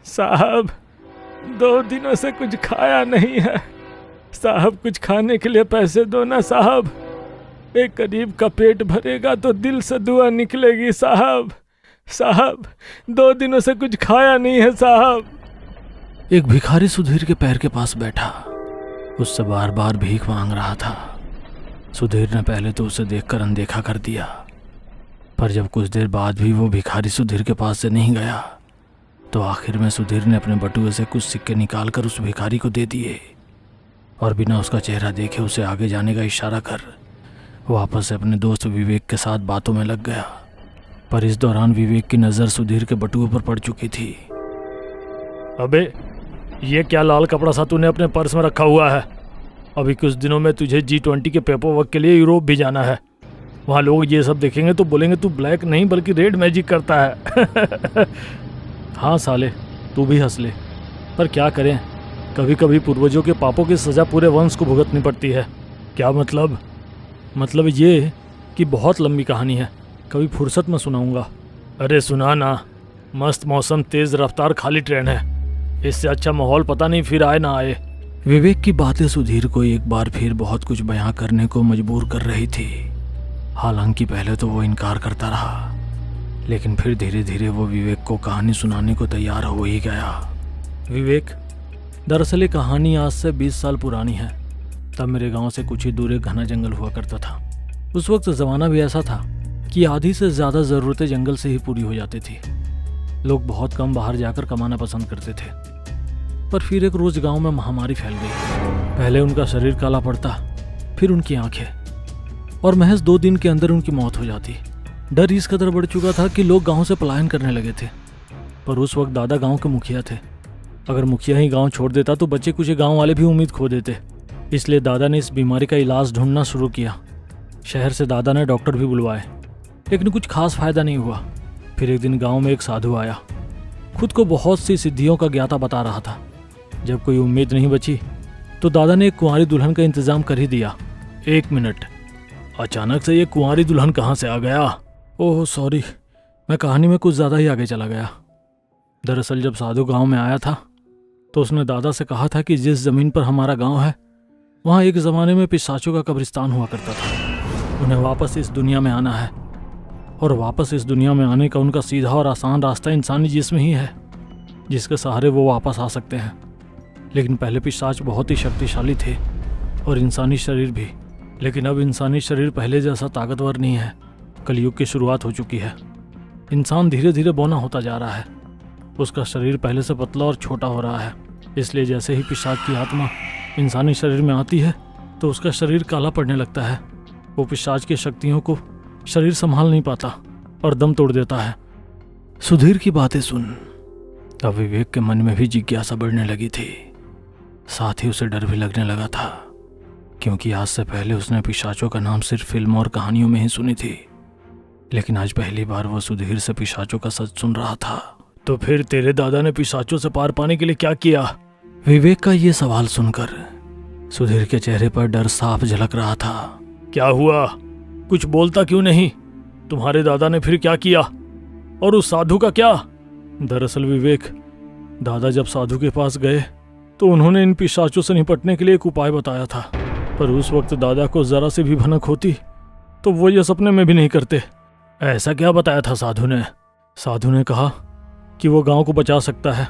साहब 2 दिनों से कुछ खाया नहीं है। साहब कुछ खाने के लिए पैसे दो ना साहब। एक गरीब का पेट भरेगा तो दिल से दुआ निकलेगी साहब। साहब 2 दिनों से कुछ खाया नहीं है साहब। एक भिखारी सुधीर के पैर के पास बैठा उससे बार बार भीख मांग रहा था। सुधीर ने पहले तो उसे देखकर अनदेखा कर दिया, पर जब कुछ देर बाद भी वो भिखारी सुधीर के पास से नहीं गया तो आखिर में सुधीर ने अपने बटुए से कुछ सिक्के निकालकर उस भिखारी को दे दिए और बिना उसका चेहरा देखे उसे आगे जाने का इशारा कर वापस से अपने दोस्त विवेक के साथ बातों में लग गया। पर इस दौरान विवेक की नज़र सुधीर के बटुए पर पड़ चुकी थी। अबे ये क्या लाल कपड़ा सा तूने अपने पर्स में रखा हुआ है? अभी कुछ दिनों में तुझे G20 के पेपर वर्क के लिए यूरोप भी जाना है। वहाँ लोग ये सब देखेंगे तो बोलेंगे तू ब्लैक नहीं बल्कि रेड मैजिक करता है। हाँ साले तू भी हंस ले, पर क्या करें, कभी कभी पूर्वजों के पापों की सज़ा पूरे वंश को भुगतनी पड़ती है। क्या मतलब? मतलब ये कि बहुत लंबी कहानी है, कभी फुर्सत में सुनाऊंगा। अरे सुना ना, मस्त मौसम, तेज़ रफ्तार, खाली ट्रेन है, इससे अच्छा माहौल पता नहीं फिर आए ना आए। विवेक की बातें सुधीर को एक बार फिर बहुत कुछ बयां करने को मजबूर कर रही थी। हालांकि पहले तो वो इनकार करता रहा, लेकिन फिर धीरे धीरे वो विवेक को कहानी सुनाने को तैयार हो ही गया। विवेक, दरअसल ये कहानी आज से 20 साल पुरानी है। तब मेरे गांव से कुछ ही दूर एक घना जंगल हुआ करता था। उस वक्त ज़माना भी ऐसा था कि आधी से ज़्यादा ज़रूरतें जंगल से ही पूरी हो जाती थी। लोग बहुत कम बाहर जाकर कमाना पसंद करते थे। पर फिर एक रोज़ गांव में महामारी फैल गई। पहले उनका शरीर काला पड़ता, फिर उनकी आंखें, और महज 2 दिन के अंदर उनकी मौत हो जाती। डर इस कदर बढ़ चुका था कि लोग गांव से पलायन करने लगे थे। पर उस वक्त दादा गांव के मुखिया थे। अगर मुखिया ही गांव छोड़ देता तो बच्चे कुछ गांव वाले भी उम्मीद खो देते। इसलिए दादा ने इस बीमारी का इलाज ढूंढना शुरू किया। शहर से दादा ने डॉक्टर भी बुलवाए, लेकिन कुछ खास फायदा नहीं हुआ। फिर एक दिन गांव में एक साधु आया, खुद को बहुत सी सिद्धियों का ज्ञाता बता रहा था। जब कोई उम्मीद नहीं बची तो दादा ने एक कुंवारी दुल्हन का इंतजाम कर ही दिया। 1 मिनट, अचानक से ये कुंवारी दुल्हन कहाँ से आ गया? ओह सॉरी, मैं कहानी में कुछ ज़्यादा ही आगे चला गया। दरअसल जब साधु गांव में आया था तो उसने दादा से कहा था कि जिस ज़मीन पर हमारा गांव है वहाँ एक ज़माने में पिशाचों का कब्रिस्तान हुआ करता था। उन्हें वापस इस दुनिया में आना है, और वापस इस दुनिया में आने का उनका सीधा और आसान रास्ता इंसानी जिस्म ही है, जिसके सहारे वो वापस आ सकते हैं। लेकिन पहले पिशाच बहुत ही शक्तिशाली थे और इंसानी शरीर भी, लेकिन अब इंसानी शरीर पहले जैसा ताकतवर नहीं है। कलयुग की शुरुआत हो चुकी है। इंसान धीरे धीरे बौना होता जा रहा है। उसका शरीर पहले से पतला और छोटा हो रहा है। इसलिए जैसे ही पिशाच की आत्मा इंसानी शरीर में आती है तो उसका शरीर काला पड़ने लगता है। वो पिशाच की शक्तियों को शरीर संभाल नहीं पाता और दम तोड़ देता है। सुधीर की बातें सुन अब विवेक के मन में भी जिज्ञासा बढ़ने लगी थी। साथ ही उसे डर भी लगने लगा था, क्योंकि आज से पहले उसने पिशाचों का नाम सिर्फ फिल्म और कहानियों में ही सुनी थी, लेकिन आज पहली बार वो सुधीर से पिशाचों का सच सुन रहा था। तो फिर तेरे दादा ने पिशाचों से पार पाने के लिए क्या किया? विवेक का ये सवाल सुनकर सुधीर के चेहरे पर डर साफ झलक रहा था। क्या हुआ? कुछ बोलता क्यों नहीं? तुम्हारे दादा ने फिर क्या किया? और उस साधु का क्या? दरअसल विवेक, दादा जब साधु के पास गए तो उन्होंने इन पिशाचों से निपटने के लिए एक उपाय बताया था, पर उस वक्त दादा को जरा सी भी भनक होती तो वो ये सपने में भी नहीं करते। ऐसा क्या बताया था साधु ने? साधु ने कहा कि वो गांव को बचा सकता है,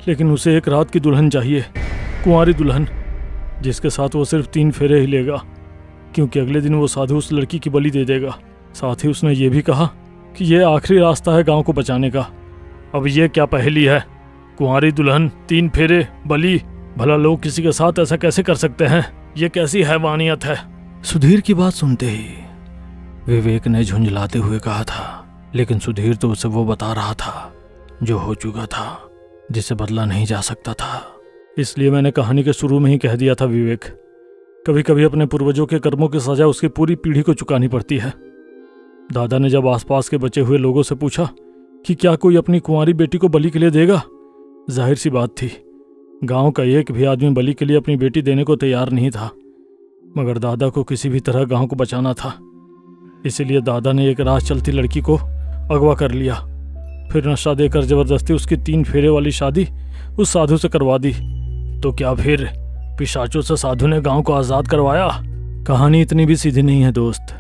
लेकिन उसे एक रात की दुल्हन चाहिए, कुंवारी दुल्हन, जिसके साथ वो सिर्फ 3 फेरे ही लेगा, क्योंकि अगले दिन वो साधु उस लड़की की बलि दे देगा। साथ ही उसने ये भी कहा कि ये आखिरी रास्ता है गांव को बचाने का। अब ये क्या पहेली है? कुंवारी दुल्हन, 3 फेरे, बलि। भला लोग किसी के साथ ऐसा कैसे कर सकते हैं? ये कैसी हैवानियत है? सुधीर की बात सुनते ही विवेक ने झुंझलाते हुए कहा था, लेकिन सुधीर तो उसे वो बता रहा था जो हो चुका था, जिसे बदला नहीं जा सकता था। इसलिए मैंने कहानी के शुरू में ही कह दिया था विवेक, कभी कभी अपने पूर्वजों के कर्मों की सजा उसकी पूरी पीढ़ी को चुकानी पड़ती है। दादा ने जब आसपास के बचे हुए लोगों से पूछा कि क्या कोई अपनी कुंवारी बेटी को बलि के लिए देगा, जाहिर सी बात थी गांव का एक भी आदमी बलि के लिए अपनी बेटी देने को तैयार नहीं था। मगर दादा को किसी भी तरह गांव को बचाना था, इसीलिए दादा ने एक राह चलती लड़की को अगवा कर लिया फिर नशा देकर जबरदस्ती उसकी 3 फेरे वाली शादी उस साधु से करवा दी। तो क्या फिर पिशाचों से साधु ने गांव को आज़ाद करवाया? कहानी इतनी भी सीधी नहीं है दोस्त।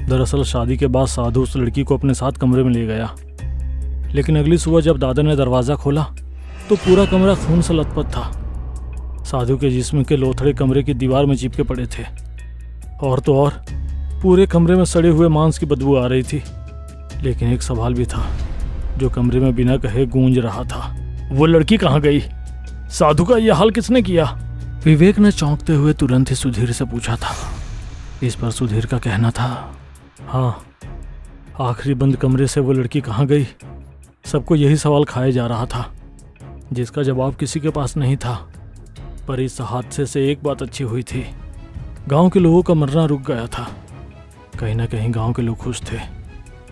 दरअसल शादी के बाद साधु उस लड़की को अपने साथ कमरे में ले गया, लेकिन अगली सुबह जब दादा ने दरवाज़ा खोला तो पूरा कमरा खून से लथपथ था। साधु के जिस्म के लोथड़े कमरे की दीवार में चिपके पड़े थे, और तो और पूरे कमरे में सड़े हुए मांस की बदबू आ रही थी। लेकिन एक सवाल भी था जो कमरे में बिना कहे गूंज रहा था, वो लड़की कहाँ गई? साधु का यह हाल किसने किया? विवेक ने चौंकते हुए तुरंत ही सुधीर से पूछा था। इस पर सुधीर का कहना था, हाँ, आखिरी बंद कमरे से वो लड़की कहाँ गई? सबको यही सवाल खाया जा रहा था, जिसका जवाब किसी के पास नहीं था। पर इस हादसे से एक बात अच्छी हुई थी, गांव के लोगों का मरना रुक गया था। कहीं ना कहीं गांव के लोग खुश थे,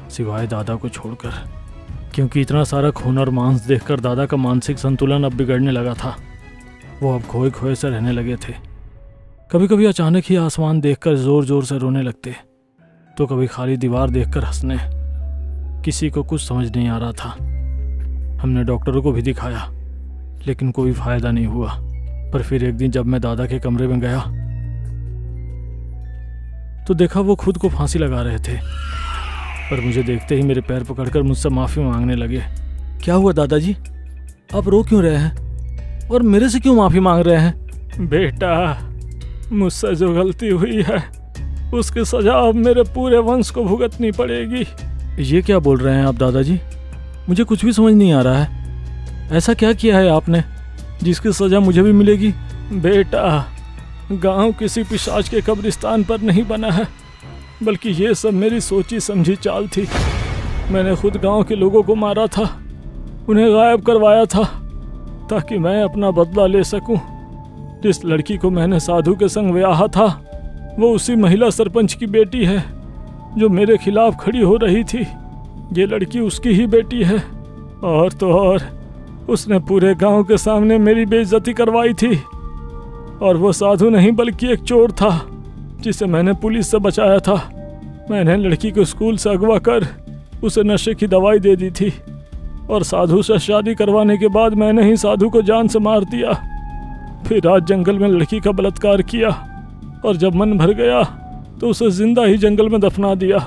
सिवाय दादा को छोड़कर, क्योंकि इतना सारा खून और मांस देखकर दादा का मानसिक संतुलन अब बिगड़ने लगा था। वो अब खोए खोए से रहने लगे थे। कभी कभी अचानक ही आसमान देखकर जोर जोर से रोने लगते, तो कभी खाली दीवार देखकर हंसने। किसी को कुछ समझ नहीं आ रहा था। हमने डॉक्टरों को भी दिखाया, लेकिन कोई फायदा नहीं हुआ। पर फिर एक दिन जब मैं दादा के कमरे में गया तो देखा वो खुद को फांसी लगा रहे थे। पर मुझे देखते ही मेरे पैर पकड़कर मुझसे माफ़ी मांगने लगे। क्या हुआ दादाजी, आप रो क्यों रहे हैं और मेरे से क्यों माफ़ी मांग रहे हैं? बेटा, मुझसे जो गलती हुई है उसकी सजा अब मेरे पूरे वंश को भुगतनी पड़ेगी। ये क्या बोल रहे हैं आप दादाजी? मुझे कुछ भी समझ नहीं आ रहा है। ऐसा क्या किया है आपने जिसकी सजा मुझे भी मिलेगी? बेटा, गांव किसी पिशाच के कब्रिस्तान पर नहीं बना है, बल्कि ये सब मेरी सोची समझी चाल थी। मैंने खुद गांव के लोगों को मारा था, उन्हें गायब करवाया था, ताकि मैं अपना बदला ले सकूं। जिस लड़की को मैंने साधु के संग ब्याहा था वो उसी महिला सरपंच की बेटी है जो मेरे खिलाफ खड़ी हो रही थी। ये लड़की उसकी ही बेटी है, और तो और उसने पूरे गांव के सामने मेरी बेइज्जती करवाई थी। और वो साधु नहीं बल्कि एक चोर था जिसे मैंने पुलिस से बचाया था। मैंने लड़की को स्कूल से अगवा कर उसे नशे की दवाई दे दी थी, और साधु से शादी करवाने के बाद मैंने ही साधु को जान से मार दिया। फिर आज जंगल में लड़की का बलात्कार किया, और जब मन भर गया तो उसे जिंदा ही जंगल में दफना दिया।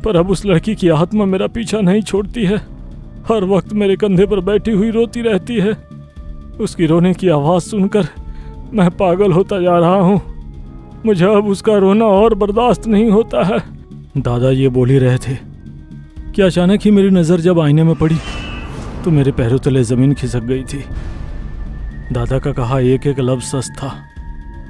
पर अब उस लड़की की आत्मा मेरा पीछा नहीं छोड़ती है, हर वक्त मेरे कंधे पर बैठी हुई रोती रहती है। उसकी रोने की आवाज़ सुनकर मैं पागल होता जा रहा हूँ। मुझे अब उसका रोना और बर्दाश्त नहीं होता है। दादा ये बोल ही रहे थे कि अचानक ही मेरी नज़र जब आईने में पड़ी तो मेरे पैरों तले ज़मीन खिसक गई थी। दादा का कहा एक एक लफ्ज़ सच था।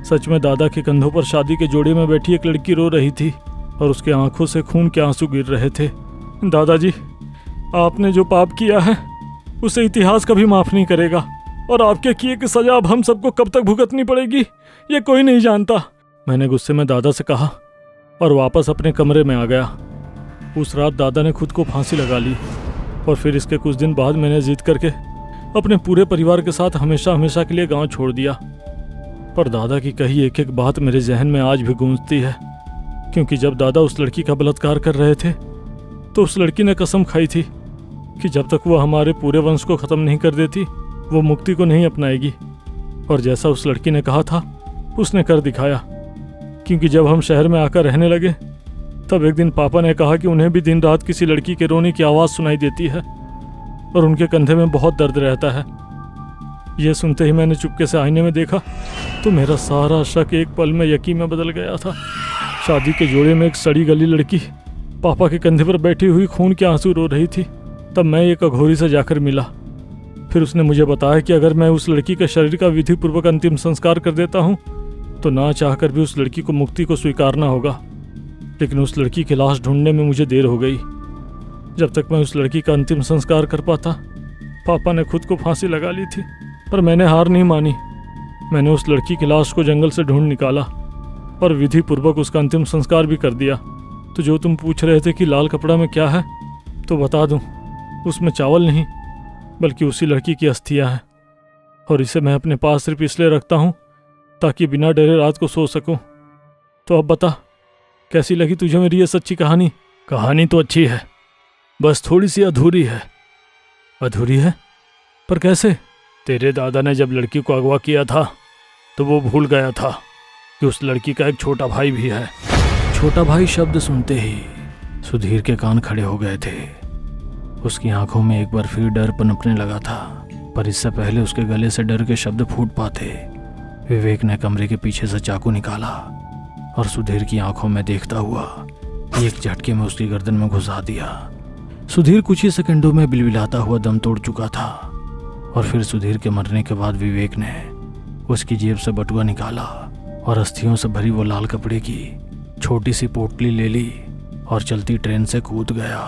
सच में दादा के कंधों पर शादी के जोड़े में बैठी एक लड़की रो रही थी, और उसके आंखों से खून के आंसू गिर रहे थे। दादाजी, आपने जो पाप किया है उसे इतिहास कभी माफ़ नहीं करेगा, और आपके किए की सजा अब हम सबको कब तक भुगतनी पड़ेगी ये कोई नहीं जानता। मैंने गुस्से में दादा से कहा और वापस अपने कमरे में आ गया। उस रात दादा ने खुद को फांसी लगा ली, और फिर इसके कुछ दिन बाद मैंने जिद करके अपने पूरे परिवार के साथ हमेशा हमेशा के लिए गांव छोड़ दिया। पर दादा की कही एक एक बात मेरे जहन में आज भी गूंजती है, क्योंकि जब दादा उस लड़की का बलात्कार कर रहे थे तो उस लड़की ने कसम खाई थी कि जब तक वो हमारे पूरे वंश को ख़त्म नहीं कर देती वो मुक्ति को नहीं अपनाएगी। और जैसा उस लड़की ने कहा था उसने कर दिखाया, क्योंकि जब हम शहर में आकर रहने लगे तब एक दिन पापा ने कहा कि उन्हें भी दिन रात किसी लड़की के रोने की आवाज़ सुनाई देती है और उनके कंधे में बहुत दर्द रहता है। यह सुनते ही मैंने चुपके से आईने में देखा तो मेरा सारा शक एक पल में यकीन में बदल गया था। शादी के जोड़े में एक सड़ी गली लड़की पापा के कंधे पर बैठी हुई खून के आंसू रो रही थी। तब मैं एक अघोरी से जाकर मिला। फिर उसने मुझे बताया कि अगर मैं उस लड़की के शरीर का विधिपूर्वक अंतिम संस्कार कर देता हूँ तो ना चाहकर भी उस लड़की को मुक्ति को स्वीकारना होगा। लेकिन उस लड़की की लाश ढूंढने में मुझे देर हो गई। जब तक मैं उस लड़की का अंतिम संस्कार कर पाता पापा ने खुद को फांसी लगा ली थी। पर मैंने हार नहीं मानी। मैंने उस लड़की की लाश को जंगल से ढूंढ निकाला और विधि पूर्वक उसका अंतिम संस्कार भी कर दिया। तो जो तुम पूछ रहे थे कि लाल कपड़ा में क्या है, तो बता दूं, उसमें चावल नहीं बल्कि उसी लड़की की अस्थियां हैं, और इसे मैं अपने पास सिर्फ इसलिए रखता हूं ताकि बिना डरे रात को सो सकूं। तो अब बता, कैसी लगी तुझे मेरी ये सच्ची कहानी? कहानी तो अच्छी है, बस थोड़ी सी अधूरी है। अधूरी है? पर कैसे? तेरे दादा ने जब लड़की को अगवा किया था तो वो भूल गया था कि उस लड़की का एक छोटा भाई भी है। छोटा भाई शब्द सुनते ही सुधीर के कान खड़े हो गए थे। उसकी आंखों में एक बार फिर डर पनपने लगा था, पर इससे पहले उसके गले से डर के शब्द फूट पाते, विवेक ने कमरे के पीछे से चाकू निकाला और सुधीर की आंखों में देखता हुआ एक झटके में उसकी गर्दन में घुसा दिया। सुधीर कुछ ही सेकंडों में बिलबिलाता हुआ दम तोड़ चुका था और फिर सुधीर के मरने के बाद विवेक ने उसकी जेब से बटुआ निकाला और अस्थियों से भरी वो लाल कपड़े की छोटी सी पोटली ले ली और चलती ट्रेन से कूद गया।